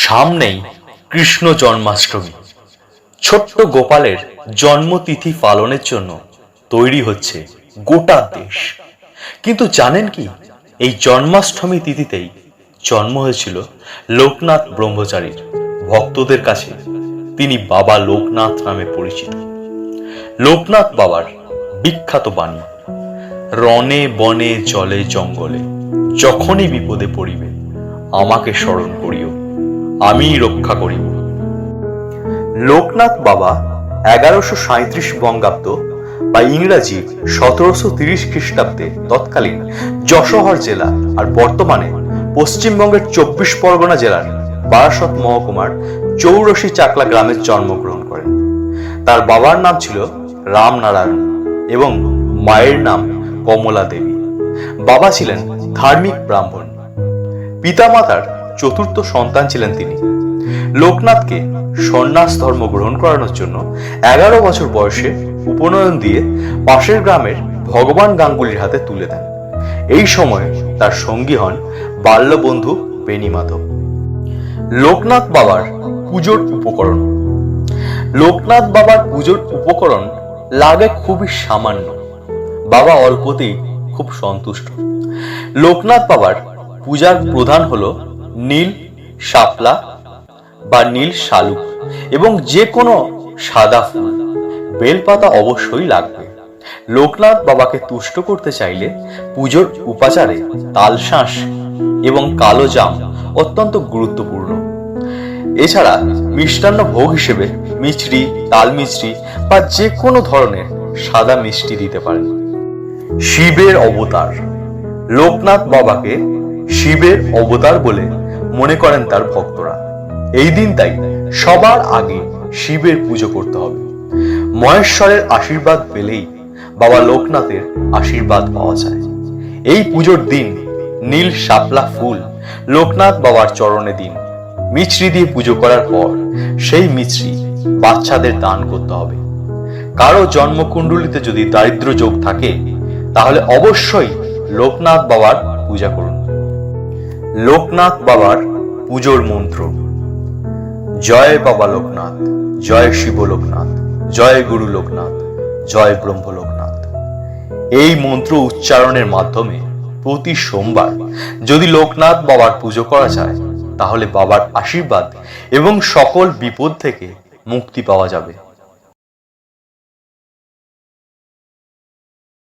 সামনেই কৃষ্ণ জন্মাষ্টমী। ছোট্ট গোপালের জন্মতিথি পালনের জন্য তৈরি হচ্ছে গোটা দেশ। কিন্তু জানেন কি, এই জন্মাষ্টমী তিথিতেই জন্ম হয়েছিল লোকনাথ ব্রহ্মচারীর। ভক্তদের কাছে তিনি বাবা লোকনাথ নামে পরিচিত। লোকনাথ বাবার বিখ্যাত বাণী, রণে বনে জলে জঙ্গলে যখনই বিপদে পড়িবে আমাকে স্মরণ করিও, আমি রক্ষা করিব। লোকনাথ বাবা 1137 বঙ্গাব্দ বা ইংরাজি 1730 খ্রিস্টাব্দে তৎকালীন যশোহর জেলা আর বর্তমানে পশ্চিমবঙ্গের 24 পরগনা জেলার বারাসত মহকুমার চৌরসি চাকলা গ্রামে জন্মগ্রহণ করেন। তার বাবার নাম ছিল রামনারায়ণ এবং মায়ের নাম কমলা দেবী। বাবা ছিলেন ধার্মিক ব্রাহ্মণ। পিতামাতার চতুর্থ সন্তান ছিলেন তিনি। লোকনাথকে সন্ন্যাস ধর্ম গ্রহণ করানোর জন্য 11 বছর বয়সে উপনয়ন দিয়ে পাশের গ্রামের ভগবান গাঙ্গুলির হাতে তুলে দেন। এই সময় তার সঙ্গী হন বাল্যবন্ধু বেণীমাধব। লোকনাথ বাবার পুজোর উপকরণ। লোকনাথ বাবার পুজোর উপকরণ লাগে খুবই সামান্য। বাবা অল্পতেই খুব সন্তুষ্ট। লোকনাথ বাবার পূজার প্রধান হলো নীল শাপলা বা নীল শালুক এবং যে কোনো সাদা ফুল। বেলপাতা অবশ্যই লাগবে। লোকনাথ বাবাকে তুষ্ট করতে চাইলে পুজোর উপাচারে তালশাঁস এবং কালো জাম অত্যন্ত গুরুত্বপূর্ণ। এছাড়া মিষ্টান্ন ভোগ হিসেবে মিছরি, তাল মিছরি বা যে কোনো ধরনের সাদা মিষ্টি দিতে পারেন। শিবের অবতার। লোকনাথ বাবাকে শিবের অবতার বলে মনে করেন তার ভক্তরা। এই দিন তাই সবার আগে শিবের পুজো করতে হবে। মহেশ্বরের আশীর্বাদ পেলেই বাবা লোকনাথের আশীর্বাদ পাওয়া যায়। এই পুজোর দিন নীল শাপলা ফুল লোকনাথ বাবার চরণে দিন। মিছরি দিয়ে পুজো করার পর সেই মিছরি বাচ্চাদের দান করতে হবে। কারো জন্মকুণ্ডলিতে যদি দারিদ্র যোগ থাকে তাহলে অবশ্যই লোকনাথ বাবার পূজা করুন। লোকনাথ বাবার পুজোর মন্ত্র: জয় বাবা লোকনাথ, জয় শিব লোকনাথ, জয় গুরু লোকনাথ, জয় ব্রহ্ম লোকনাথ। এই মন্ত্র উচ্চারণের মাধ্যমে প্রতি সোমবার যদি লোকনাথ বাবার পুজো করা যায় তাহলে বাবার আশীর্বাদ এবং সকল বিপদ থেকে মুক্তি পাওয়া যাবে।